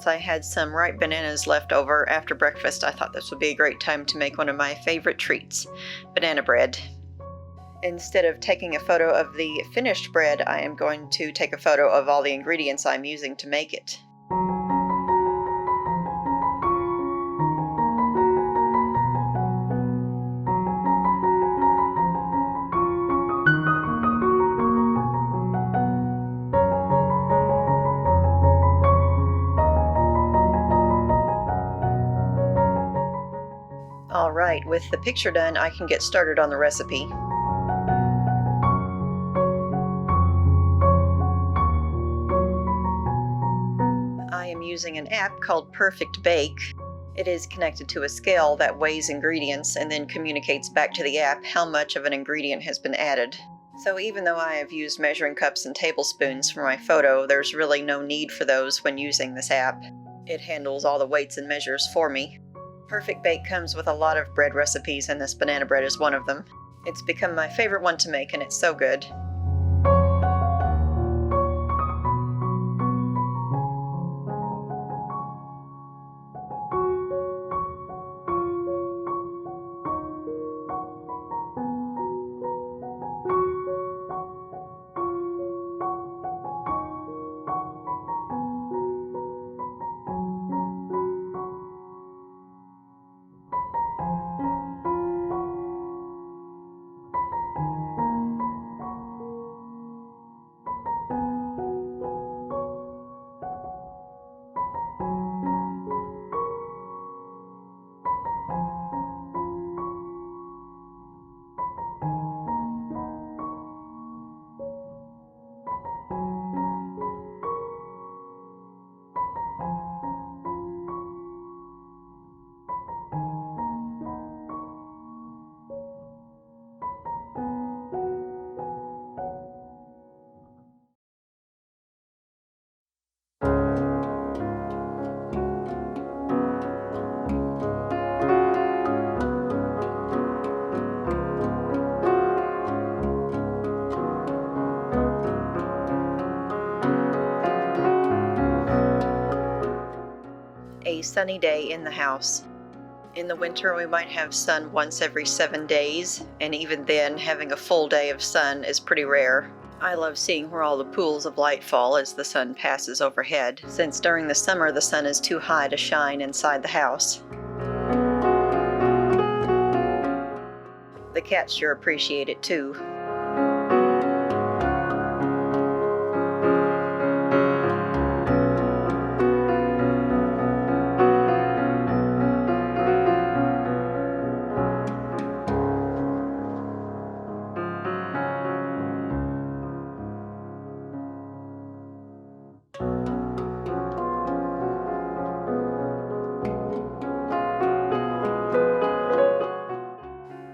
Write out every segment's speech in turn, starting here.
Since I had some ripe bananas left over after breakfast, I thought this would be a great time to make one of my favorite treats, banana bread. Instead of taking a photo of the finished bread, I am going to take a photo of all the ingredients I'm using to make it. Alright, with the picture done, I can get started on the recipe. I am using an app called Perfect Bake. It is connected to a scale that weighs ingredients and then communicates back to the app how much of an ingredient has been added. So even though I have used measuring cups and tablespoons for my photo, there's really no need for those when using this app. It handles all the weights and measures for me. Perfect Bake comes with a lot of bread recipes, and this banana bread is one of them. It's become my favorite one to make, and it's so good. A sunny day in the house. In the winter, we might have sun once every 7 days, and even then, having a full day of sun is pretty rare. I love seeing where all the pools of light fall as the sun passes overhead, since during the summer the sun is too high to shine inside the house. The cats sure appreciate it too.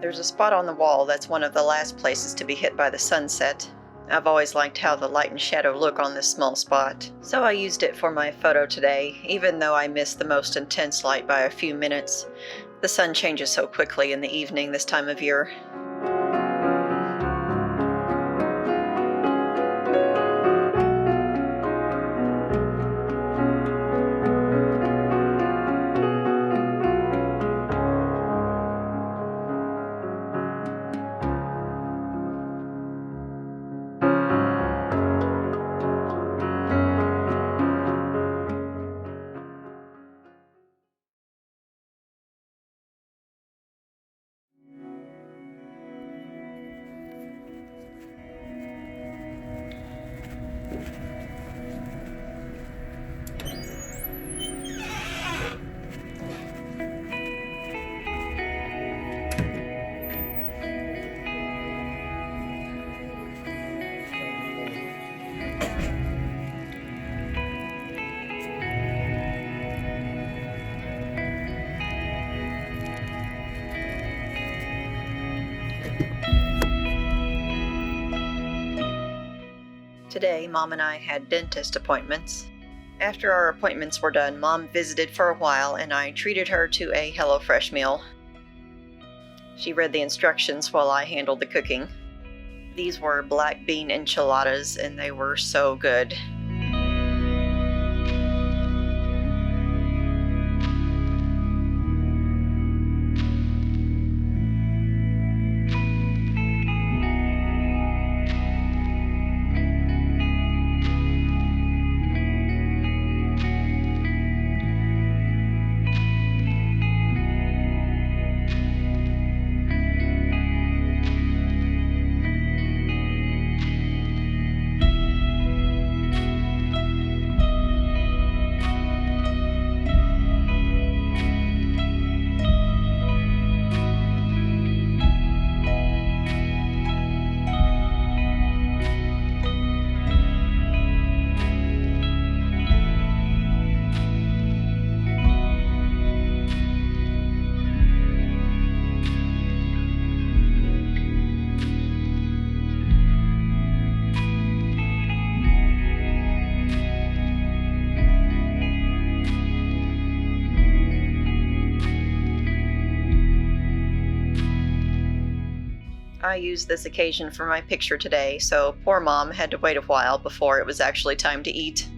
There's a spot on the wall that's one of the last places to be hit by the sunset. I've always liked how the light and shadow look on this small spot, so I used it for my photo today, even though I missed the most intense light by a few minutes. The sun changes so quickly in the evening this time of year. Today, Mom and I had dentist appointments. After our appointments were done, Mom visited for a while and I treated her to a HelloFresh meal. She read the instructions while I handled the cooking. These were black bean enchiladas and they were so good. I used this occasion for my picture today, so poor Mom had to wait a while before it was actually time to eat.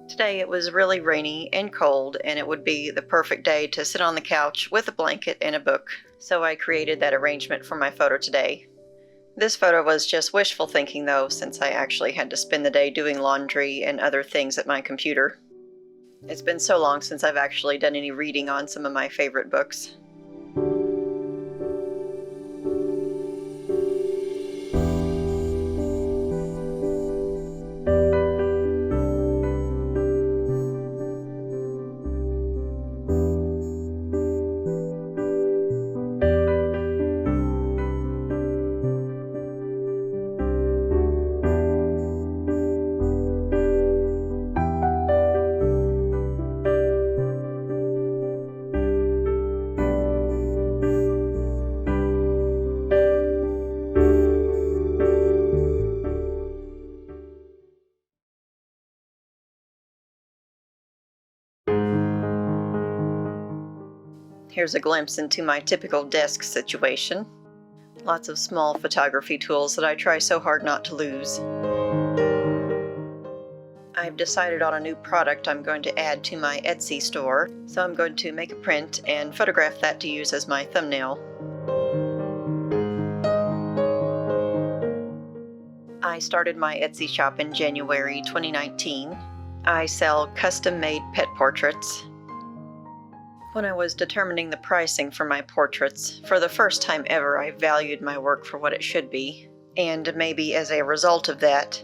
Today it was really rainy and cold, and it would be the perfect day to sit on the couch with a blanket and a book. So I created that arrangement for my photo today. This photo was just wishful thinking though, since I actually had to spend the day doing laundry and other things at my computer. It's been so long since I've actually done any reading on some of my favorite books. Here's a glimpse into my typical desk situation. Lots of small photography tools that I try so hard not to lose. I've decided on a new product I'm going to add to my Etsy store, so I'm going to make a print and photograph that to use as my thumbnail. I started my Etsy shop in January 2019. I sell custom-made pet portraits. When I was determining the pricing for my portraits, for the first time ever, I valued my work for what it should be. And maybe as a result of that,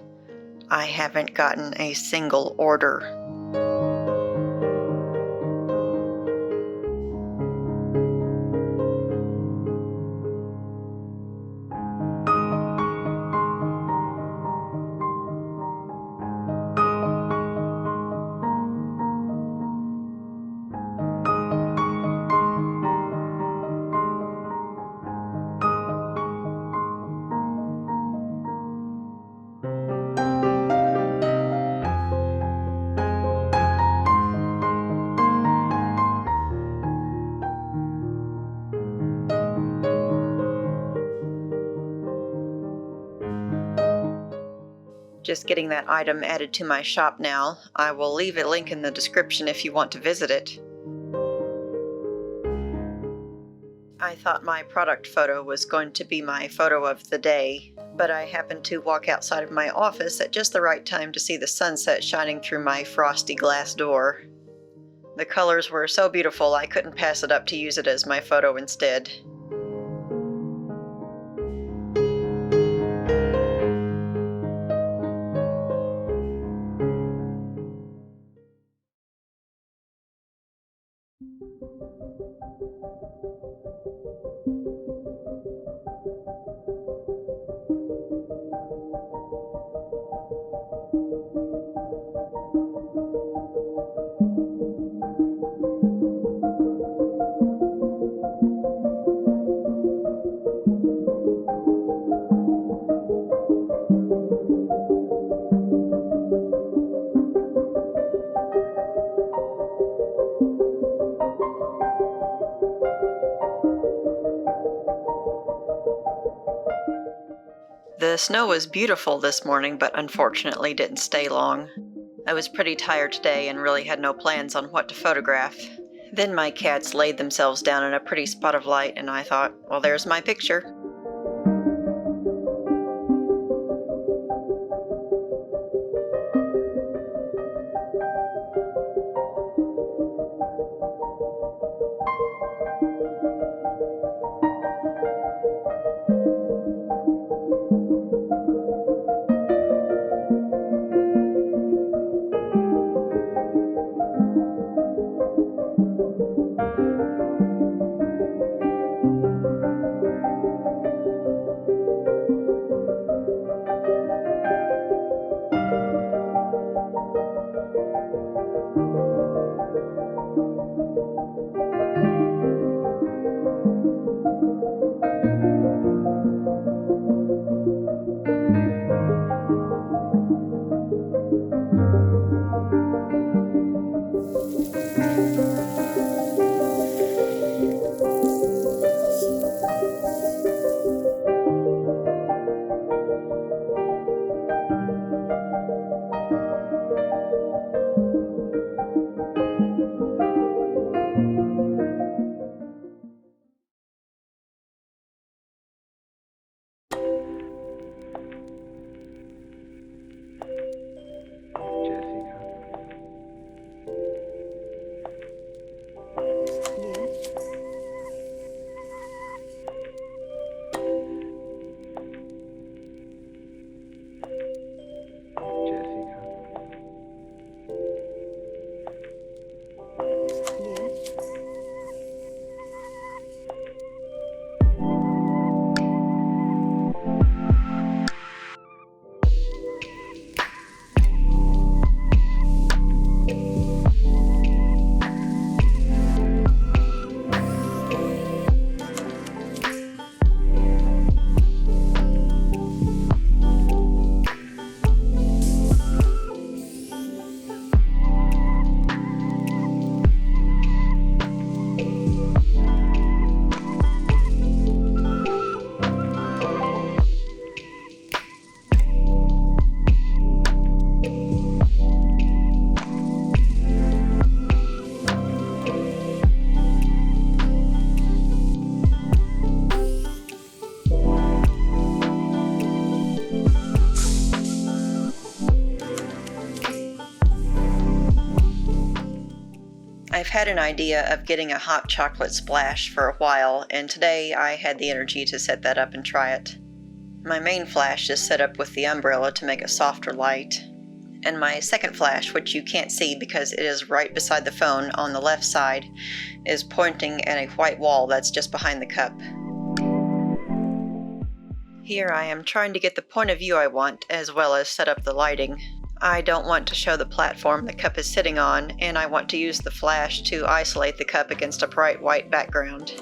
I haven't gotten a single order. Just getting that item added to my shop now. I will leave a link in the description if you want to visit it. I thought my product photo was going to be my photo of the day, but I happened to walk outside of my office at just the right time to see the sunset shining through my frosty glass door. The colors were so beautiful I couldn't pass it up to use it as my photo instead. The snow was beautiful this morning, but unfortunately didn't stay long. I was pretty tired today and really had no plans on what to photograph. Then my cats laid themselves down in a pretty spot of light, and I thought, well, there's my picture. I've had an idea of getting a hot chocolate splash for a while, and today I had the energy to set that up and try it. My main flash is set up with the umbrella to make a softer light, and my second flash, which you can't see because it is right beside the phone on the left side, is pointing at a white wall that's just behind the cup. Here I am trying to get the point of view I want, as well as set up the lighting. I don't want to show the platform the cup is sitting on, and I want to use the flash to isolate the cup against a bright white background.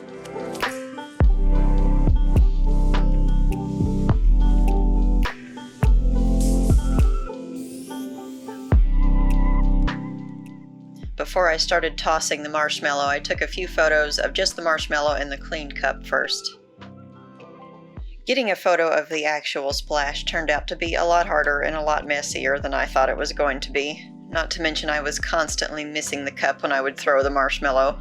Before I started tossing the marshmallow, I took a few photos of just the marshmallow and the cleaned cup first. Getting a photo of the actual splash turned out to be a lot harder and a lot messier than I thought it was going to be. Not to mention I was constantly missing the cup when I would throw the marshmallow.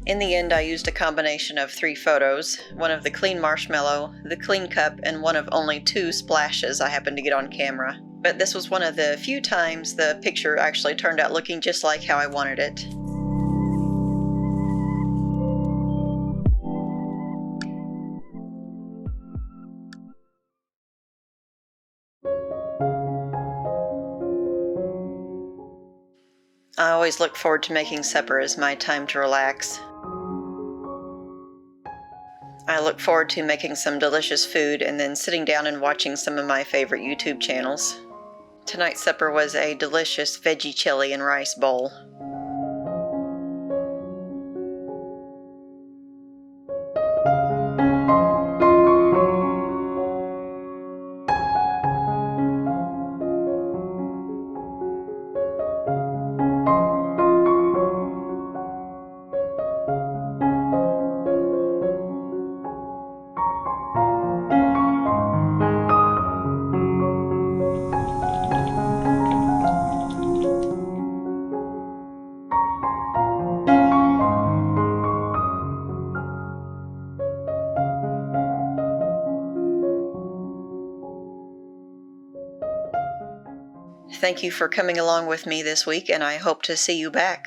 In the end, I used a combination of 3 photos, one of the clean marshmallow, the clean cup, and one of only 2 splashes I happened to get on camera. But this was one of the few times the picture actually turned out looking just like how I wanted it. I always look forward to making supper as my time to relax. I look forward to making some delicious food and then sitting down and watching some of my favorite YouTube channels. Tonight's supper was a delicious veggie chili and rice bowl. Thank you for coming along with me this week, and I hope to see you back.